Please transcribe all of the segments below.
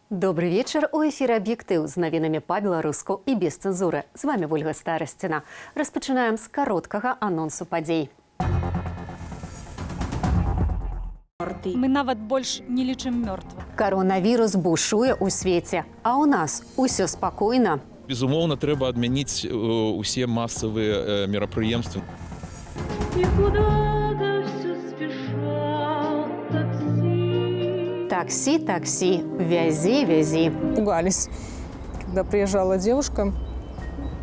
Добрый вечер. У эфире «Объектив» з навінамі па-беларуску і без цэнзуры. З вами Вольга Старасціна. Распачынаем з кароткага анонсу падзей. Мы нават больш не лічым мёртвых. Коронавірус бушуе ў свеце, а ў нас усё спакойна. Безумоўна, трэба адмяніць усе масавыя мерапрыемствы. Такси, такси, вези, вези. Пугались, когда приезжала девушка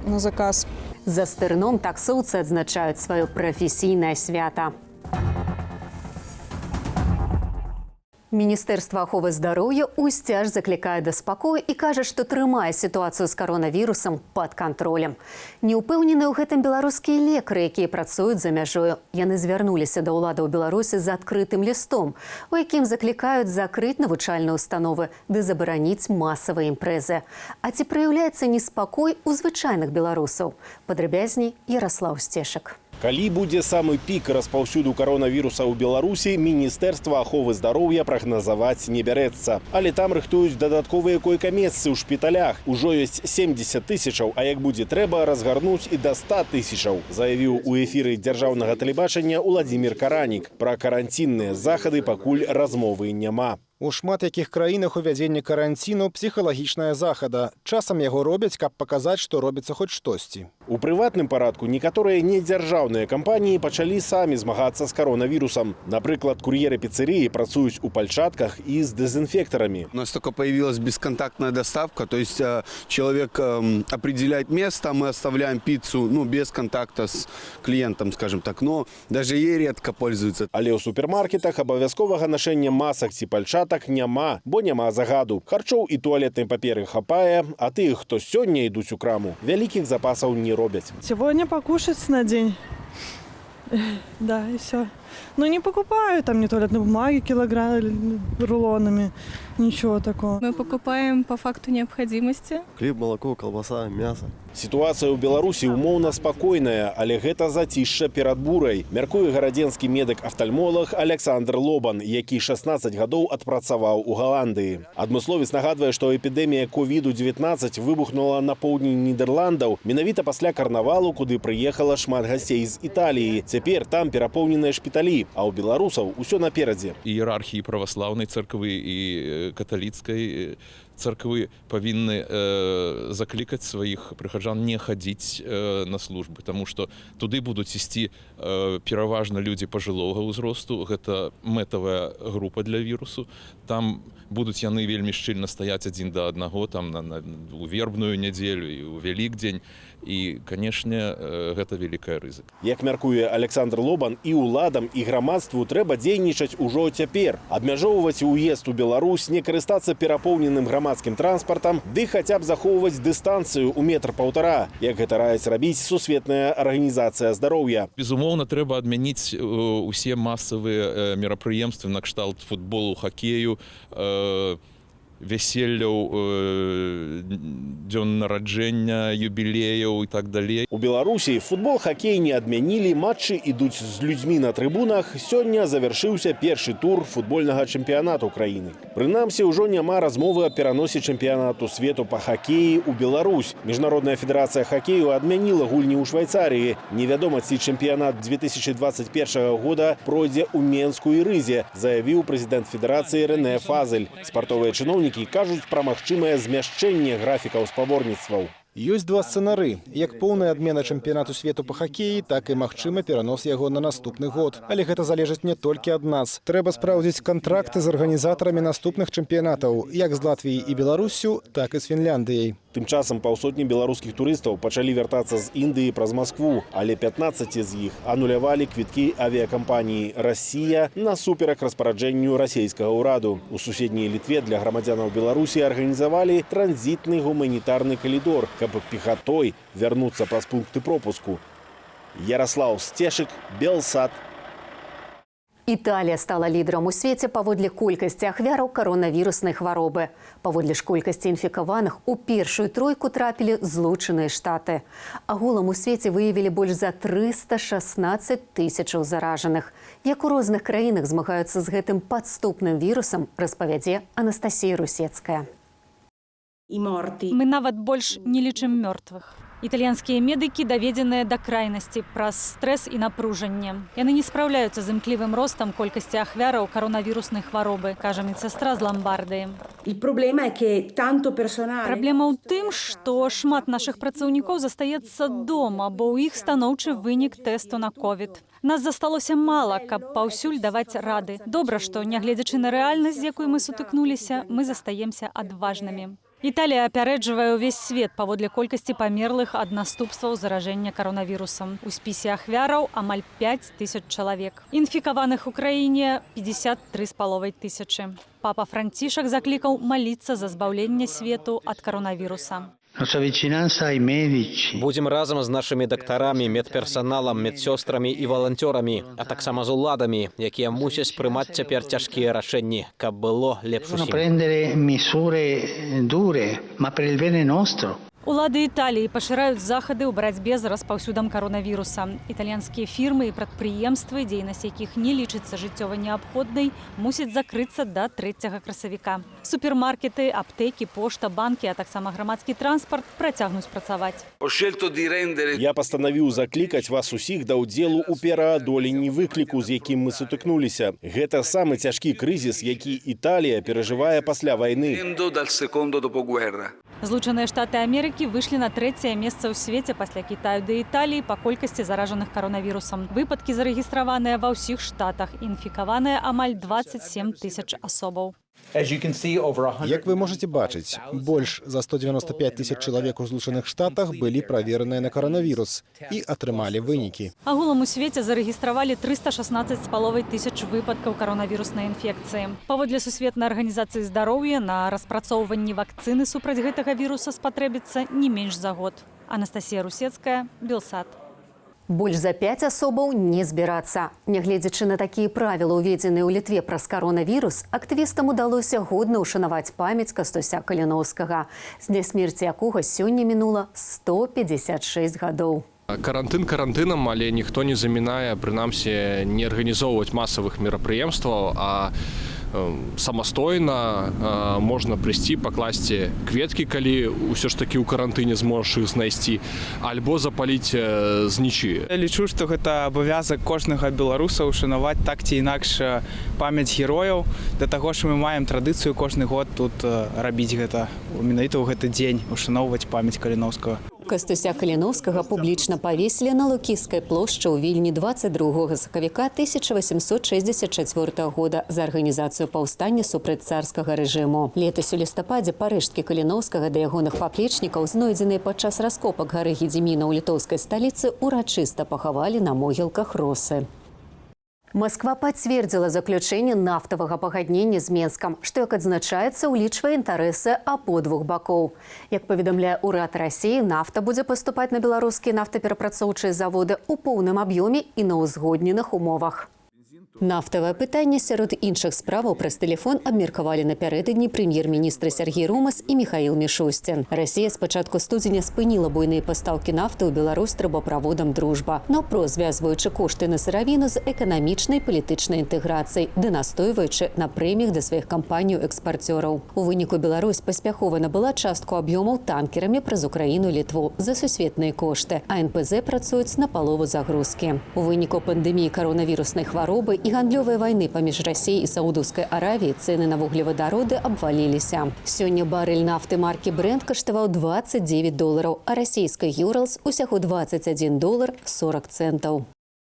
на заказ. За стырном таксоўцы адзначаюць сваё прафесійнае свята. Міністэрства аховы здароўя ўсцяж заклікае да спакою і кажа, што трымае сітуацыю з каронавірусам пад кантролем. Неўпэўненыя ў гэтым беларускія лекары, якія працуюць за мяжою. Яны звярнуліся да ўладаў Беларусі з адкрытым лістом, у якім заклікаюць закрыць навучальныя установы ды забараніць масавыя імпрэзы. А ці праяўляецца неспакой у звычайных беларусаў? Падрабязней Ярослаў Сцешак. Калі будзе самы пік распаўсюду каронавіруса ў Беларусі, Міністэрства аховы здароўя прагназаваць не бярэцца. Але там рыхтуюць дадатковыя койка-месцы ў шпіталях. Ужо ёсць 70 тысячаў, а як будзе трэба, разгарнуць і да 100 тысячаў, заявіў у эфіры дзяржаўнага тэлебачання Уладзімір Каранік. Пра каранцінныя захады пакуль размовы няма. У шмат якіх краінах увядзенне каранціну псіхалагічная захада. Часам яго робяць, каб паказаць, што робіцца хоць штосьці. У прыватным парадку некаторыя недзяржаўныя кампаніі пачалі самі змагацца з каронавірусам. Напрыклад, кур'еры піцерыі працуюць у пальчатках і з дезинфекторами. У нас только появилась бесконтактная доставка, то есть человек определяет место, мы оставляем пиццу без контакта с клиентом, скажем так, но даже ей редко пользуются. Але ў супермаркетах абавязковага нашэння масак ці пальчатак няма, бо няма загаду. Харчоў і туалетнай паперы хапае, а тых, хто сёння ідуць у краму, вялікіх запасаў не робяць. Сегодня покушать на день. Да, и все. Но не покупаю там ни туалетной бумаги, килограмм рулонами, ничего такого. Мы покупаем по факту необходимости. Хлеб, молоко, колбаса, мясо. Сітуацыя ў Беларусі умоўна спакойная, але гэта зацішша перад бурай. Мяркуе гарадзенскі медык-афтальмолог Александр Лобан, які 16 гадоў адпрацаваў у Галандыі. Адмысловец нагадвае, што эпідэмія ковіду-19 выбухнула на поўдні Нідерландаў менавіта пасля карнавалу, куды прыехала шмат гасцей з Італіі. Цяпер там перапоўненыя шпіталі, а ў беларусаў усё наперадзе. Іерархіі праваслаўнай царквы і каталіцкай царквы павінны заклікаць сваіх прыхаджан не хадзіць на службы, таму што туды будуць ісці пераважна людзі пажылога ўзросту, гэта мэтавая група для вірусу. Там будуць яны вельмі шчыльна стаяць адзін да аднаго там у вербную нядзелю і ў Вялікдзень. І, канешне, гэта вялікая рызыка. Як мяркуе Александр Лобан, і ўладам, і грамадству трэба дзейнічаць ужо цяпер. Абмяжоўваць уезд у Беларусь, не карыстацца перапоўненым грамадскім транспартам, ды хаця б захоўваць дыстанцыю ў метр-паўтара, як гэта раяць рабіць Сусветная арганізацыя здароўя. Безумоўна, трэба адмяніць усе масавыя мерапрыемствы накшталт футболу, хакею, вяселляў, дзён нараджэння, юбілеяў і так далей. У Беларусі футбол, хакей не адмянілі, матчы ідуць з людзьмі на трыбунах. Сёння завяршыўся першы тур футбольнага чэмпіянату краіны. Прынамсі, ўжо няма размовы аб пераносе чэмпіянату свету па хакеі ў Беларусь. Міжнародная федэрацыя хакею адмяніла гульні ў Швайцарыі. Невядома, ці чэмпіянат 2021 года пройдзе ў Менску і Рызе, заявіў прэзідэнт федэрацыі Рэнэ Фазель. Спартовыя чыноўнікі кажуць пра магчымае змяшчэнне графікаў спаборніцтваў. Ёсць два сцэнары. Як поўная адмена чэмпіянату свету па хакеі, так і магчыма перанос яго на наступны год. Але гэта залежыць не толькі ад нас. Трэба спраўдзіць кантракты з арганізатарамі наступных чэмпіянатаў, як з Латвіяй і Беларуссю, так і з Фінляндыяй. Тым часам паўсотні беларускіх турыстаў пачалі вяртацца з Індыі праз Маскву, але 15 з іх анулявалі квіткі авіякампаніі «Расія» насуперак распараджэнню расійскага ўраду. У суседняй Літве для грамадзянаў Беларусі арганізавалі транзітны гуманітарны калідор, каб пехатой вярнуцца праз пункты пропуску. Ярослаў Сцешак, Белсат. Італія стала лідарам у свеце паводле колькасці ахвяраў каронавіруснай хваробы. Паводле ж колькасці інфікаваных у першую тройку трапілі Злучаныя Штаты. Агулам у свеце выявілі больш за 316 тысячаў заражаных. Як у розных краінах змагаюцца з гэтым падступным вірусам, распавядзе Анастасія Русецкая. Мы нават больш не лічым мёртвых. Італьянскія медыкі даведзеныя да крайнасці праз стрэс і напружанне. Яны не спраўляюцца з імклівым ростам колькасці ахвяраў каронавіруснай хваробы, кажа медсястра з Ламбардыі. Праблема ў тым, што шмат нашых працаўнікоў застаецца дома, бо ў іх станоўчы вынік тэсту на ковід. Нас засталося мала, каб паўсюль даваць рады. Добра, што, нягледзячы на рэальнасць, з якой мы сутыкнуліся, мы застаемся адважнымі. Італія апярэджвае ўвесь свет паводле колькасці памерлых ад наступстваў заражэння каронавірусам. У спісе ахвяраў амаль 5000 чалавек. Інфікаваных у краіне 53,5 тысячы. Папа Францішак заклікаў маліцца за збаўленне свету ад каронавіруса. Будзем разам з нашымі дактарамі, медперсаналам, медсёстрамі і валанцёрамі, а таксама з уладамі, якія мусяць прымаць цяпер цяжкія рашэнні, каб было лепш усім. Улады Італіі пашыраюць захады ў барацьбе з распаўсюдам каронавіруса. Італьянскія фірмы і прадпрыемствы, дзейнасць якіх не лічыцца жыццёва неабходнай, мусяць закрыцца да 3 красавіка. Супермаркеты, аптэкі, пошта, банкі, а таксама грамадскі транспарт працягнуць працаваць. Я пастанавіў заклікаць вас усіх да ўдзелу ў пераадоленні выкліку, з якім мы сутыкнуліся. Гэта самы цяжкі крызіс, які Італія перажывае пасля вайны. Злучаныя Штаты Амерыкі выйшлі на 3-е месца ў свеце пасля Кітаю да Італіі па колькасці заражаных каронавірусам. Выпадкі зарэгістраваныя ва ўсіх штатах, інфікаваныя амаль 27 тысяч асобаў. Як вы можете бачыць, больш за 195 тысяч чалавек у Злучаных Штатах былі правераныя на каронавірус і атрымалі вынікі. Агулам у свеце зарэгістравалі 316,5 тысяч выпадкаў каронавіруснай інфекцыі. Паводле Сусветнай арганізацыі здароўя на распрацоўванні вакцыны супраць гэтага віруса спатрэбіцца не менш за год. Анастасія Русецкая, Белсат. Больш за 5 асобаў не збірацца. Нягледзячы на такія правілы, уведзеныя ў Літве праз каронавірус, актывістам удалося годна ўшанаваць памяць Кастуся Каліноўскага, з дня смерці якога сёння мінула 156 гадоў. Карантын карантынам, але ніхто не замінае, прынамсі, не арганізоўваць масавых мерапрыемстваў, а самастойна можна прыйсці, пакласці кветкі, калі ўсё ж такі ў карантыне зможаш іх знайсці, альбо запаліць знічы. Я лічу, што гэта абавязак кожнага беларуса ушанаваць так ці інакш памяць герояў. Да таго ж мы маем традыцыю кожны год тут рабіць гэта, менавіта ў гэты дзень ушаноўваць памяць Каліноўскага. Кастуся Каліноўскага публічна павесілі на Лукійскай плошчы ў Вільні 22 сакавіка 1864 года за арганізацыю паўстання супраць царскага рэжыму. Летась у лістападзе парэшткі Каліноўскага да ягоных паплечнікаў, знойдзеныя падчас раскопак гары Гедзіміна ў літоўскай сталіцы, урачыста пахавалі на могілках росы. Москва пацвердзіла заключэнне нафтавага пагаднення з Менскам, што, як адзначаецца, улічвае інтарэсы абодвух бакоў. Як паведамляе ўрад Расіі, нафта будзе паступаць на беларускія нафтаперапрацоўчыя заводы ў поўным аб'ёме і на ўзгодненых умовах. Нафтавае пытанне сярод іншых справаў праз тэлефон абмеркавалі напярэдадні прэм'ер-міністры Сергей Румас і Міхаіл Мішустін. Расія з пачатку студзеня спыніла буйныя пастаўкі нафты ў Беларусь трубаправодам «Дружба», наўпро звязваючы кошты на сыравіну з эканамічнай палітычнай інтэграцыяй, ды настойваючы на прэміях да сваіх кампанію-экспарцёраў. У выніку Беларусь паспяхова набыла частку аб'ёмаў танкерамі праз Украіну і Літву за сусветныя кошты, а НПЗ працуюць на палову загрузкі. У выніку пандэміі каронавіруснай хваробы і гандлёвай вайны паміж Расіяй і Саудаўскай Аравіяй цэны на вуглевадароды абваліліся. Сёння барэль нафты маркі Brent каштаваў $29, а расійскай Urals усяго $21.40.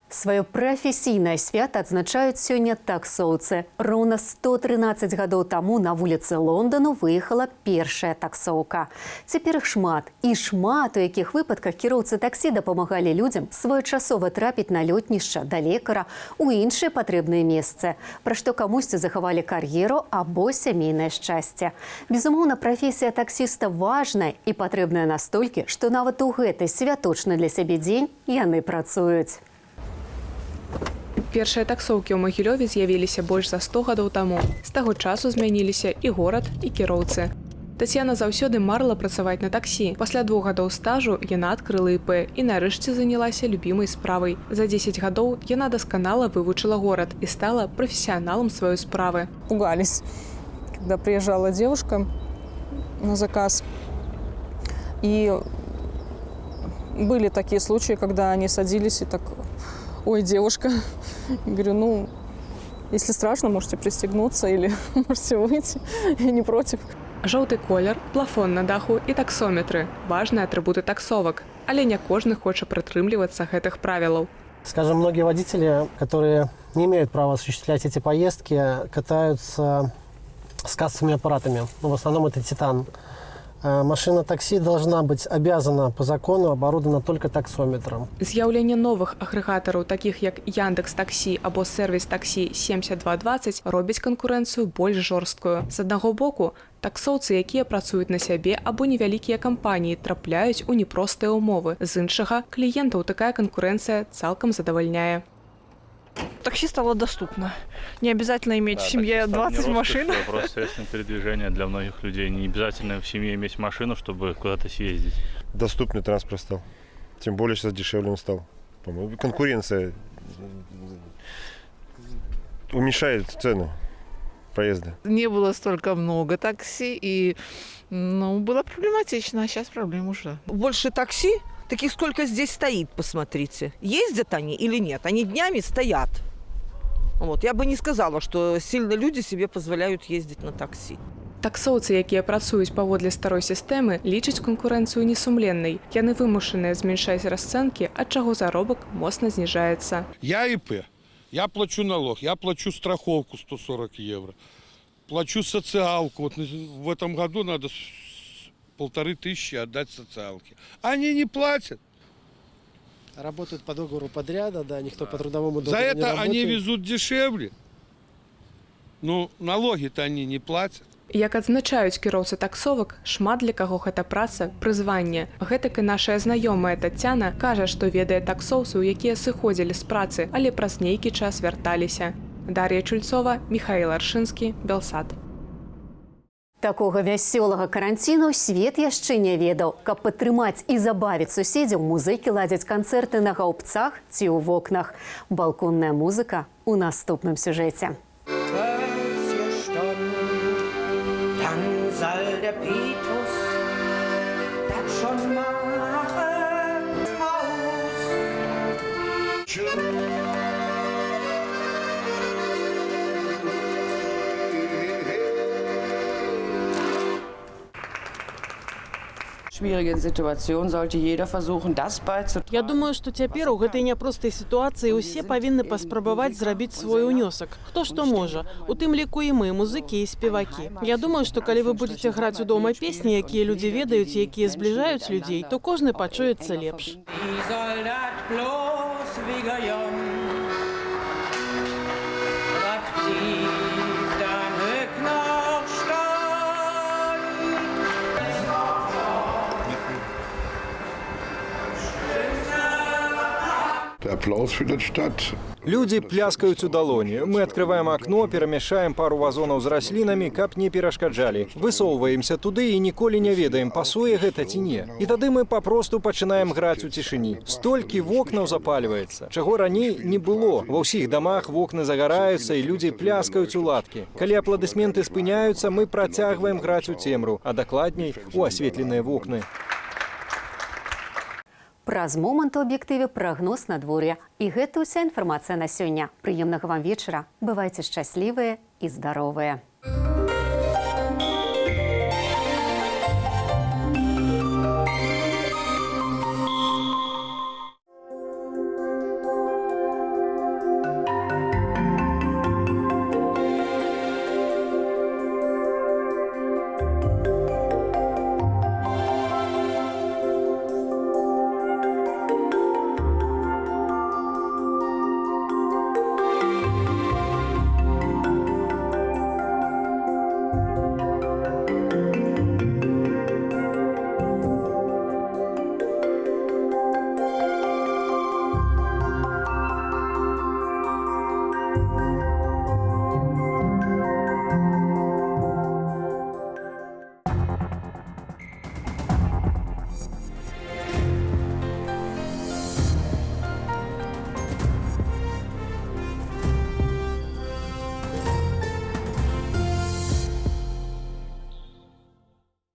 Сваё прафесійнае свята адзначаюць сёння таксоўцы. Роўна 113 гадоў таму на вуліцы Лондану выехала першая таксоўка. Цяпер іх шмат. І шмат, у якіх выпадках кіроўцы таксі дапамагалі людзям своечасова трапіць на лётнішча, да лекара, у іншыя патрэбныя месцы, пра што камусьці захавалі кар'еру або сямейнае шчасце. Безумоўна, прафесія таксіста важная і патрэбная настолькі, што нават у гэты святочны для сябе дзень яны працуюць. Першыя таксоўкі ў Магілёве з'явіліся больш за 100 гадоў таму. З таго часу змяніліся і горад, і кіроўцы. Тацьяна заўсёды марыла працаваць на таксі. Пасля 2 гадоў стажу яна адкрыла ІП і нарэшце занялася любімай справай. За 10 гадоў яна дасканала вывучыла горад і стала прафесіяналам сваёй справы. Пугались, когда приезжала девушка на заказ. И были такие случаи, когда они садились и так: ой, девушка. Говорю, ну, если страшно, можете пристегнуться или можете выйти, я не против. Жоўты колер, плафон на даху і таксометры – важныя атрыбуты таксовак, але не кожны хоча прытрымлівацца гэтых правілаў. Скажем, многие водители, которые не имеют права осуществлять эти поездки, катаются с кассовыми аппаратами. Ну, в основном это «Титан». Машина такси должна быть обязана по закону оборудована только таксометром. З'яўленне новых агрэгатараў, такіх як Яндекс.Таксі або сервіс таксі 7220, робіць канкурэнцыю больш жорсткую. З аднаго боку, таксоўцы, якія працуюць на сябе або невялікія кампаніі, трапляюць у непростыя ўмовы. З іншага, кліентаў такая канкурэнцыя цалкам задавальняе. Такси стало доступно. Не обязательно иметь в семье 20 машин. Просто средство передвижения для многих людей. Не обязательно в семье иметь машину, чтобы куда-то съездить. Доступный транспорт стал. Тем более сейчас дешевле он стал. По-моему, конкуренция уменьшает цену проезда. Не было столько много такси, и было проблематично, а сейчас проблем уже. Больше такси? Таких сколько здесь стоит, посмотрите. Ездят они или нет? Они днями стоят. Вот. Я бы не сказала, что сильно люди себе позволяют ездить на такси. Таксоўцы, якія працуюць паводле старой сістэмы, лічаць канкурэнцыю несумленнай. Яны вымушаныя змяншаць расцэнкі, ад чаго заробак моцна зніжаецца. Я ИП. Я плачу налог, я плачу страховку 140 евро. Плачу социалку. Вот в этом году надо 1500 отдать социалке. Они не платят. Работают по договору подряда, да, никто по трудовому договору За не это работает. они везут дешевле. Но налоги-то они не платят. Як адзначаюць кіроўцы таксовак, шмат для каго гэта праца – прызванне. Гэтак і нашая знаёмая Тацяна кажа, што ведае таксоўцаў, якія сыходзілі з працы, але праз нейкі час вярталіся. Дар'я Чульцова, Михаил Аршынскі, Белсат. Такога вясёлага каранціну свет яшчэ не ведаў. Каб падтрымаць і забавіць суседзяў, музыкі ладзяць канцэрты на гаўбцах ці ў вокнах. Балконная музыка у наступным сюжэце. Schwierigen Situation sollte jeder versuchen, das beizutragen. Я думаю, што цяпер у гэтай няпростай сітуацыі ўсе павінны паспрабаваць зрабіць свой унёсак. Хто што можа. У тым ліку і мы, музыкі і спевакі. Я думаю, што калі вы будзеце граць у дома песні, якія людзі ведаюць, якія збліжаюць людзей, то кожны пачуецца лепш. Люди пляскаюць у далоні. Мы открываем окно, перамяшаем пару вазонаў з раслінамі, каб не перашкаджалі. Высоўваемся туды і ніколі не ведаем, пасуе гэта ці не. І тады мы папросту пачынаем граць у цішыні. Столькі вокнаў запальваецца, чаго раней не было. Ва ўсіх дамах вокны загараюцца і людзі пляскаюць у ладкі. Калі апладысменты спыняюцца, мы працягваем граць у цемру, а дакладней у асветленыя вокны. Праз момант у аб'ектыве прагноз надвор'я. І гэта ўся інфармацыя на сёння. Прыемнага вам вечара. Бывайце шчаслівыя і здаровыя.